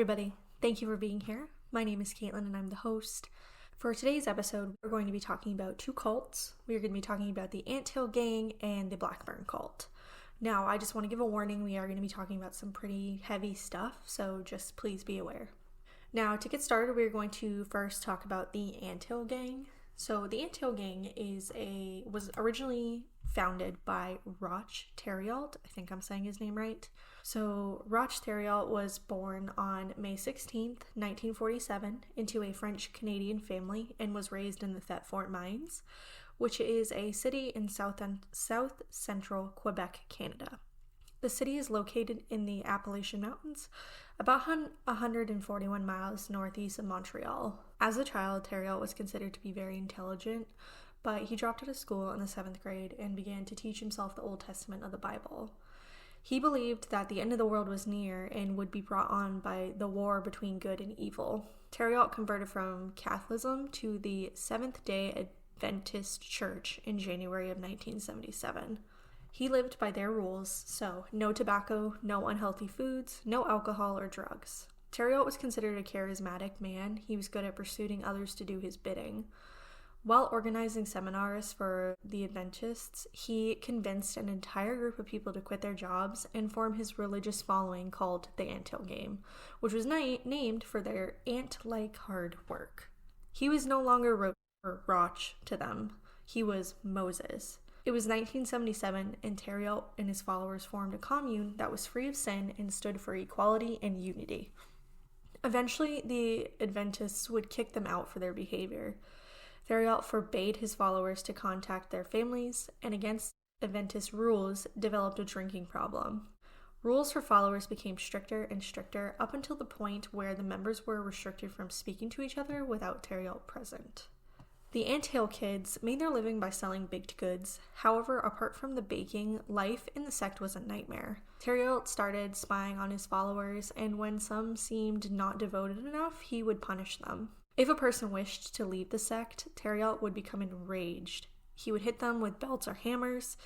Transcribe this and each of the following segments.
everybody. Thank you for being here. My name is Caitlin and I'm the host. For today's episode, we're going to be talking about two cults. We're going to be talking about the Anthill Gang and the Blackburn cult. Now, I just want to give a warning. We are going to be talking about some pretty heavy stuff, so just please be aware. Now, to get started, we're going to first talk about the Anthill Gang. So, the Anthill Gang was originally founded by Roch Thériault. I think I'm saying his name right. So, Roch Thériault was born on May 16th, 1947, into a French-Canadian family and was raised in the Thetfort Mines, which is a city in south-central Quebec, Canada. The city is located in the Appalachian Mountains, about 141 miles northeast of Montreal. As a child, Thériault was considered to be very intelligent, but he dropped out of school in the 7th grade and began to teach himself the Old Testament of the Bible. He believed that the end of the world was near and would be brought on by the war between good and evil. Thériault converted from Catholicism to the Seventh-day Adventist Church in January of 1977. He lived by their rules, so no tobacco, no unhealthy foods, no alcohol or drugs. Thériault was considered a charismatic man. He was good at persuading others to do his bidding. While organizing seminars for the Adventists, he convinced an entire group of people to quit their jobs and form his religious following called the Anthill Gang, which was named for their ant-like hard work. He was no longer Roch to them. He was Moses. It was 1977, and Thériault and his followers formed a commune that was free of sin and stood for equality and unity. Eventually, the Adventists would kick them out for their behavior. Thériault forbade his followers to contact their families, and against Adventist rules, developed a drinking problem. Rules for followers became stricter and stricter up until the point where the members were restricted from speaking to each other without Thériault present. The Anthill kids made their living by selling baked goods. However, apart from the baking, life in the sect was a nightmare. Thériault started spying on his followers, and when some seemed not devoted enough, he would punish them. If a person wished to leave the sect, Thériault would become enraged. He would hit them with belts or hammers.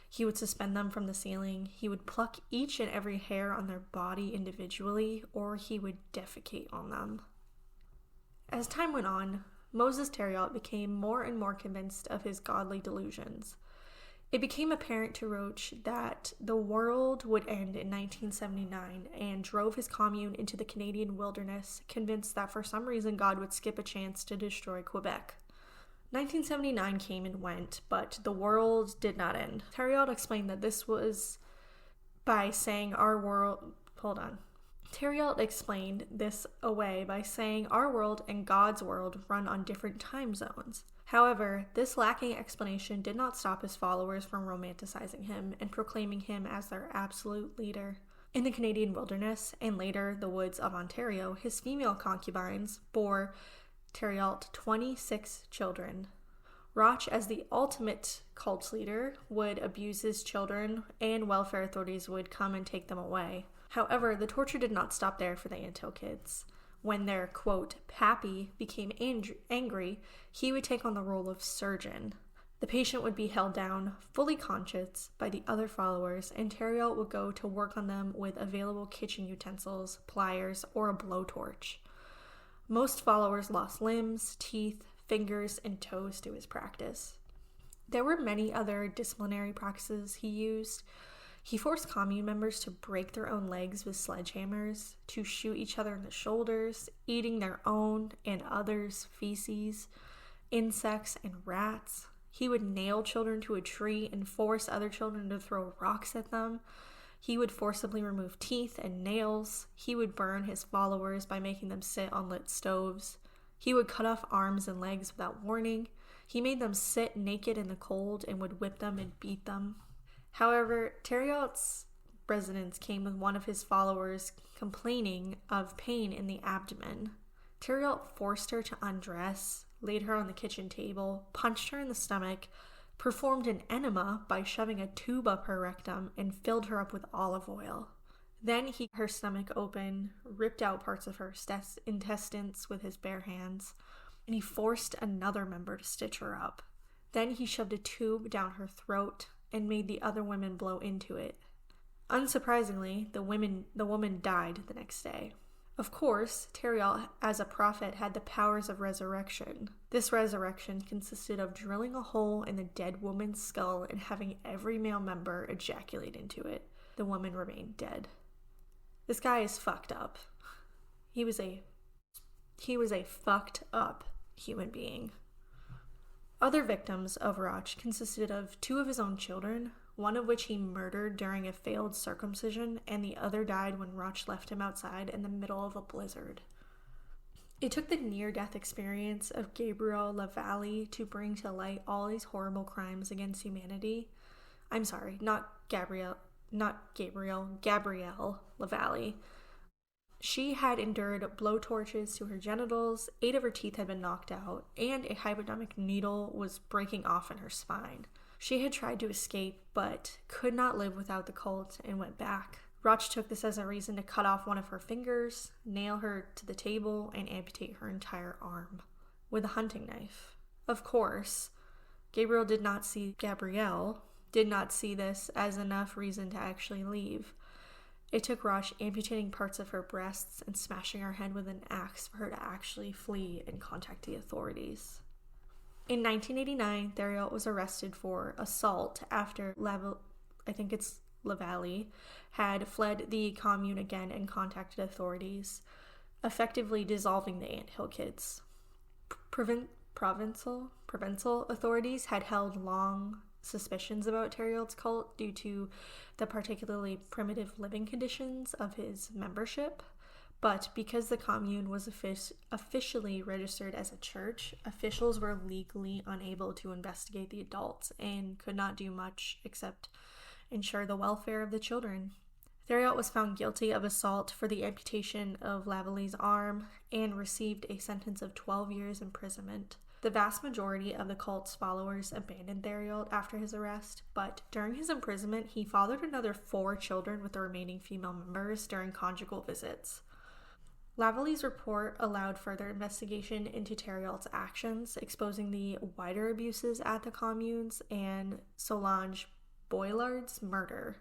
He would suspend them from the ceiling. He would pluck each and every hair on their body individually, or he would defecate on them. As time went on, Moses Thériault became more and more convinced of his godly delusions. It became apparent to Roch that the world would end in 1979 and drove his commune into the Canadian wilderness, convinced that for some reason God would skip a chance to destroy Quebec. 1979 came and went, but the world did not end. Thériault explained that this was by saying Thériault explained this away by saying our world and God's world run on different time zones. However, this lacking explanation did not stop his followers from romanticizing him and proclaiming him as their absolute leader. In the Canadian wilderness, and later the woods of Ontario, his female concubines bore Thériault 26 children. Roch, as the ultimate cult leader, would abuse his children, and welfare authorities would come and take them away. However, the torture did not stop there for the Anthill kids. When their, quote, pappy became angry, he would take on the role of surgeon. The patient would be held down, fully conscious, by the other followers, and Thériault would go to work on them with available kitchen utensils, pliers, or a blowtorch. Most followers lost limbs, teeth, fingers, and toes to his practice. There were many other disciplinary practices he used. He forced commune members to break their own legs with sledgehammers, to shoot each other in the shoulders, eating their own and others' feces, insects, and rats. He would nail children to a tree and force other children to throw rocks at them. He would forcibly remove teeth and nails. He would burn his followers by making them sit on lit stoves. He would cut off arms and legs without warning. He made them sit naked in the cold and would whip them and beat them. However, Thériault's residence came with one of his followers complaining of pain in the abdomen. Thériault forced her to undress, laid her on the kitchen table, punched her in the stomach, performed an enema by shoving a tube up her rectum, and filled her up with olive oil. Then he cut her stomach open, ripped out parts of her intestines with his bare hands, and he forced another member to stitch her up. Then he shoved a tube down her throat and made the other women blow into it. Unsurprisingly, the woman died the next day. Of course, Teriel, as a prophet, had the powers of resurrection. This resurrection consisted of drilling a hole in the dead woman's skull and having every male member ejaculate into it. The woman remained dead. This guy is fucked up. He was a fucked up human being. Other victims of Roch consisted of 2 of his own children, one of which he murdered during a failed circumcision, and the other died when Roch left him outside in the middle of a blizzard. It took the near-death experience of Gabriel LaValle to bring to light all these horrible crimes against humanity. I'm sorry, Gabrielle LaValle. She had endured blowtorches to her genitals, 8 of her teeth had been knocked out, and a hypodermic needle was breaking off in her spine. She had tried to escape, but could not live without the cult and went back. Roch took this as a reason to cut off one of her fingers, nail her to the table, and amputate her entire arm with a hunting knife. Of course, Gabrielle did not see this as enough reason to actually leave. It took Roch amputating parts of her breasts and smashing her head with an axe for her to actually flee and contact the authorities. In 1989, Theriot was arrested for assault after LaValle had fled the commune again and contacted authorities, effectively dissolving the Anthill Kids. Provincial authorities had held long suspicions about Theriot's cult due to the particularly primitive living conditions of his membership. But because the commune was officially registered as a church, officials were legally unable to investigate the adults and could not do much except ensure the welfare of the children. Theriot was found guilty of assault for the amputation of LaValle's arm and received a sentence of 12 years imprisonment. The vast majority of the cult's followers abandoned Theriot after his arrest, but during his imprisonment, he fathered another 4 children with the remaining female members during conjugal visits. LaValle's report allowed further investigation into Theriot's actions, exposing the wider abuses at the communes and Solange Boilard's murder.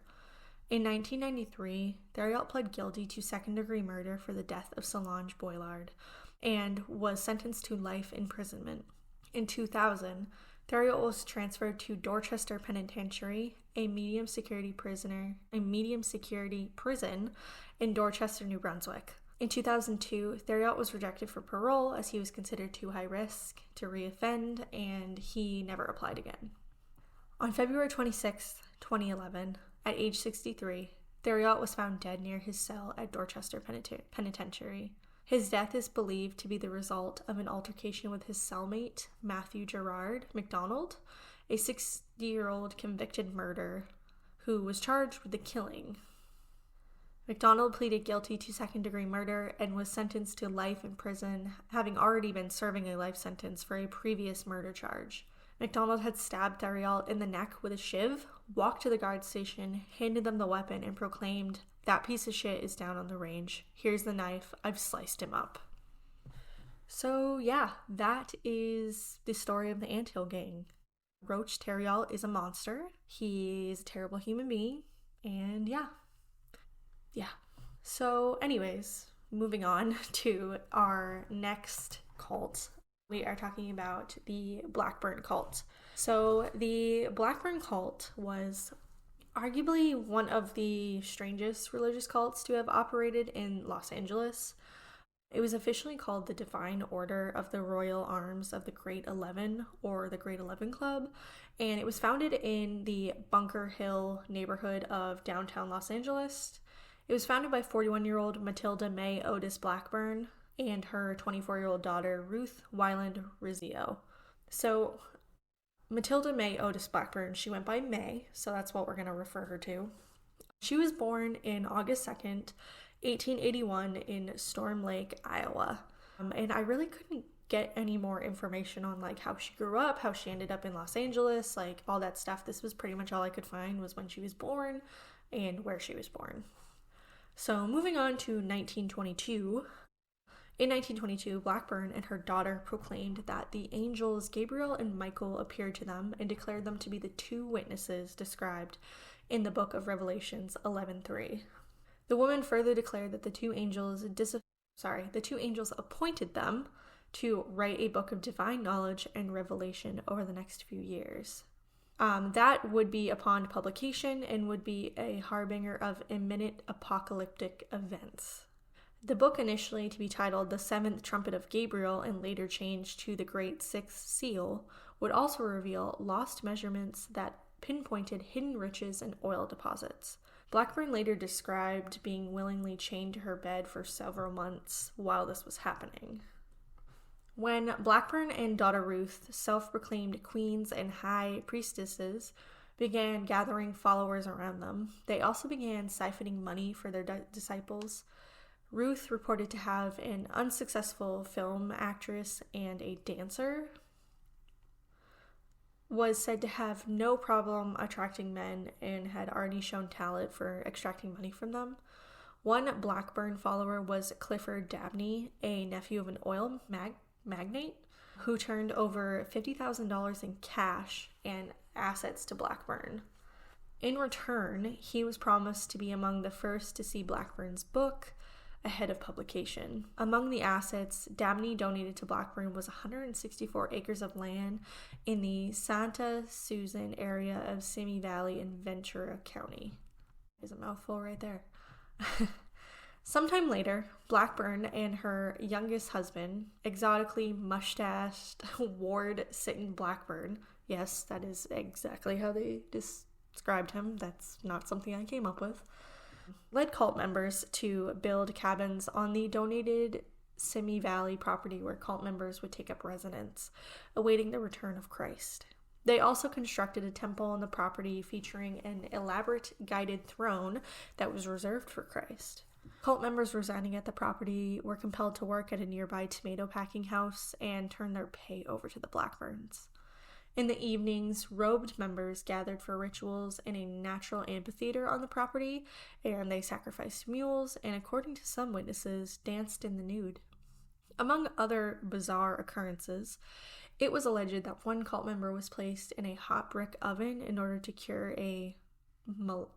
In 1993, Theriot pled guilty to second-degree murder for the death of Solange Boilard and was sentenced to life imprisonment. In 2000, Theriot was transferred to Dorchester Penitentiary, a medium security prison in Dorchester, New Brunswick. In 2002, Theriot was rejected for parole as he was considered too high risk to reoffend, and he never applied again. On February 26, 2011, at age 63, Theriot was found dead near his cell at Dorchester Penitentiary. His death is believed to be the result of an altercation with his cellmate, Matthew Gerard MacDonald, a 60-year-old convicted murderer who was charged with the killing. MacDonald pleaded guilty to second-degree murder and was sentenced to life in prison, having already been serving a life sentence for a previous murder charge. MacDonald had stabbed Theriot in the neck with a shiv, walked to the guard station, handed them the weapon, and proclaimed, "That piece of shit is down on the range. Here's the knife. I've sliced him up." So yeah, that is the story of the Anthill Gang. Roach Theriot is a monster. He is a terrible human being. And yeah. So anyways, moving on to our next cult. We are talking about the Blackburn cult. So the Blackburn cult was arguably one of the strangest religious cults to have operated in Los Angeles. It was officially called the Divine Order of the Royal Arms of the Great 11, or the Great 11 Club, and it was founded in the Bunker Hill neighborhood of downtown Los Angeles. It was founded by 41-year-old Matilda May Otis Blackburn and her 24-year-old daughter, Ruth Wyland Rizzio. So Matilda May Otis Blackburn, she went by May, so that's what we're going to refer her to. She was born in August 2nd, 1881 in Storm Lake, Iowa. And I really couldn't get any more information on like how she grew up, how she ended up in Los Angeles, like all that stuff. This was pretty much all I could find was when she was born and where she was born. So moving on to 1922. In 1922, Blackburn and her daughter proclaimed that the angels Gabriel and Michael appeared to them and declared them to be the 2 witnesses described in the book of Revelations 11:3. The woman further declared that the 2 angels the two angels appointed them to write a book of divine knowledge and revelation over the next few years. That would be upon publication and would be a harbinger of imminent apocalyptic events. The book, initially to be titled The Seventh Trumpet of Gabriel and later changed to The Great Sixth Seal, would also reveal lost measurements that pinpointed hidden riches and oil deposits. Blackburn later described being willingly chained to her bed for several months while this was happening. When Blackburn and daughter Ruth, self-proclaimed queens and high priestesses, began gathering followers around them, they also began siphoning money for their disciples. Ruth, reported to have an unsuccessful film actress and a dancer, was said to have no problem attracting men and had already shown talent for extracting money from them. One Blackburn follower was Clifford Dabney, a nephew of an oil magnate, who turned over $50,000 in cash and assets to Blackburn. In return, he was promised to be among the first to see Blackburn's book ahead of publication. Among the assets Dabney donated to Blackburn was 164 acres of land in the Santa Susan area of Simi Valley in Ventura County. There's a mouthful right there. Sometime later, Blackburn and her youngest husband, exotically mustached Ward Sitton Blackburn, yes, that is exactly how they described him, that's not something I came up with, led cult members to build cabins on the donated Simi Valley property where cult members would take up residence, awaiting the return of Christ. They also constructed a temple on the property featuring an elaborate guided throne that was reserved for Christ. Cult members residing at the property were compelled to work at a nearby tomato packing house and turn their pay over to the Blackburns. In the evenings, robed members gathered for rituals in a natural amphitheater on the property, and they sacrificed mules and, according to some witnesses, danced in the nude. Among other bizarre occurrences, it was alleged that one cult member was placed in a hot brick oven in order to cure a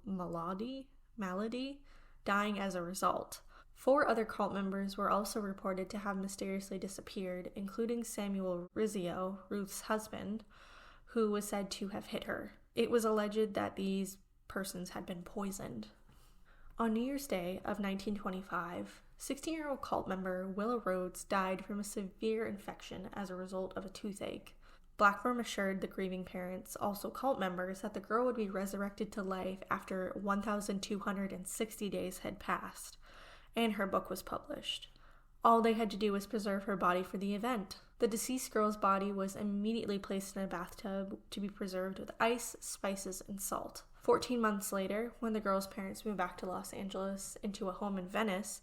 malady, dying as a result. 4 other cult members were also reported to have mysteriously disappeared, including Samuel Rizzio, Ruth's husband, who was said to have hit her. It was alleged that these persons had been poisoned. On New Year's Day of 1925, 16-year-old cult member Willa Rhodes died from a severe infection as a result of a toothache. Blackburn assured the grieving parents, also cult members, that the girl would be resurrected to life after 1,260 days had passed, and her book was published. All they had to do was preserve her body for the event. The deceased girl's body was immediately placed in a bathtub to be preserved with ice, spices, and salt. 14 months later, when the girl's parents moved back to Los Angeles into a home in Venice,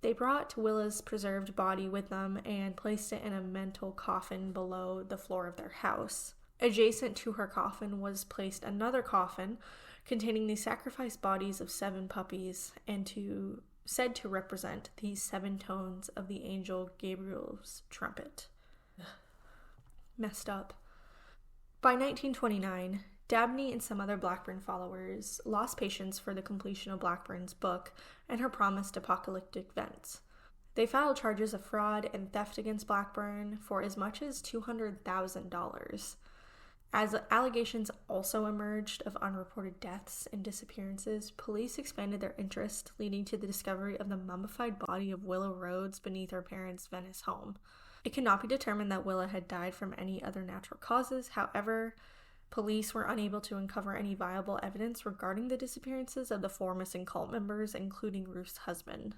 they brought Willa's preserved body with them and placed it in a metal coffin below the floor of their house. Adjacent to her coffin was placed another coffin containing the sacrificed bodies of 7 puppies and said to represent the 7 tones of the angel Gabriel's trumpet. Messed up. By 1929, Dabney and some other Blackburn followers lost patience for the completion of Blackburn's book and her promised apocalyptic events. They filed charges of fraud and theft against Blackburn for as much as $200,000. As allegations also emerged of unreported deaths and disappearances, police expanded their interest, leading to the discovery of the mummified body of Willa Rhodes beneath her parents' Venice home. It cannot be determined that Willa had died from any other natural causes. However, police were unable to uncover any viable evidence regarding the disappearances of the 4 missing cult members, including Ruth's husband.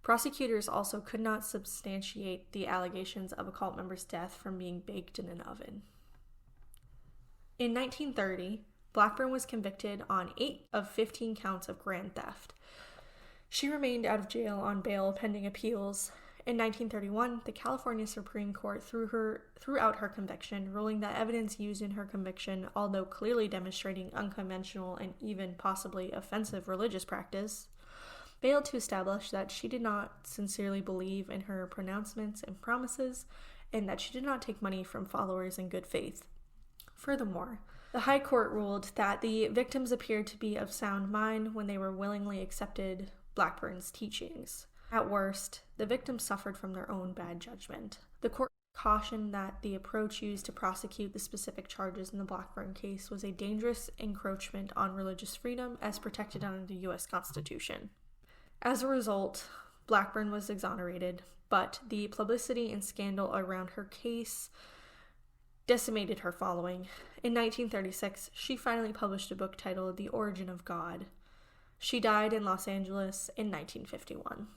Prosecutors also could not substantiate the allegations of a cult member's death from being baked in an oven. In 1930, Blackburn was convicted on 8 of 15 counts of grand theft. She remained out of jail on bail pending appeals. In 1931, the California Supreme Court threw out her conviction, ruling that evidence used in her conviction, although clearly demonstrating unconventional and even possibly offensive religious practice, failed to establish that she did not sincerely believe in her pronouncements and promises, and that she did not take money from followers in good faith. Furthermore, the High Court ruled that the victims appeared to be of sound mind when they were willingly accepted Blackburn's teachings. At worst, the victims suffered from their own bad judgment. The court cautioned that the approach used to prosecute the specific charges in the Blackburn case was a dangerous encroachment on religious freedom as protected under the U.S. Constitution. As a result, Blackburn was exonerated, but the publicity and scandal around her case decimated her following. In 1936, she finally published a book titled The Origin of God. She died in Los Angeles in 1951.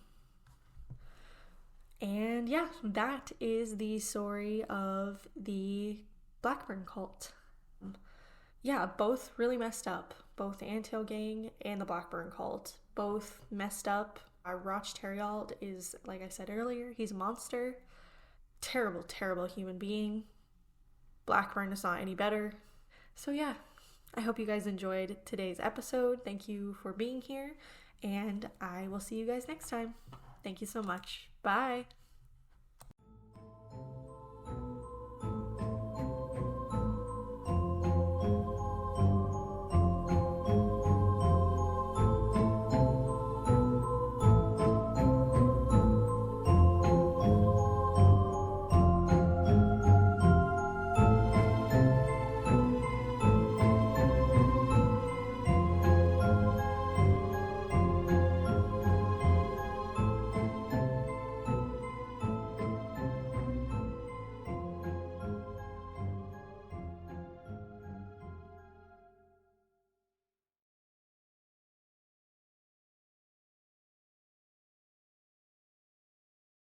And yeah, that is the story of the Blackburn cult. Yeah, both really messed up. Both the Anthill Gang and the Blackburn cult. Both messed up. Roch Thériault is, like I said earlier, he's a monster. Terrible, terrible human being. Blackburn is not any better. So yeah, I hope you guys enjoyed today's episode. Thank you for being here, and I will see you guys next time. Thank you so much. Bye.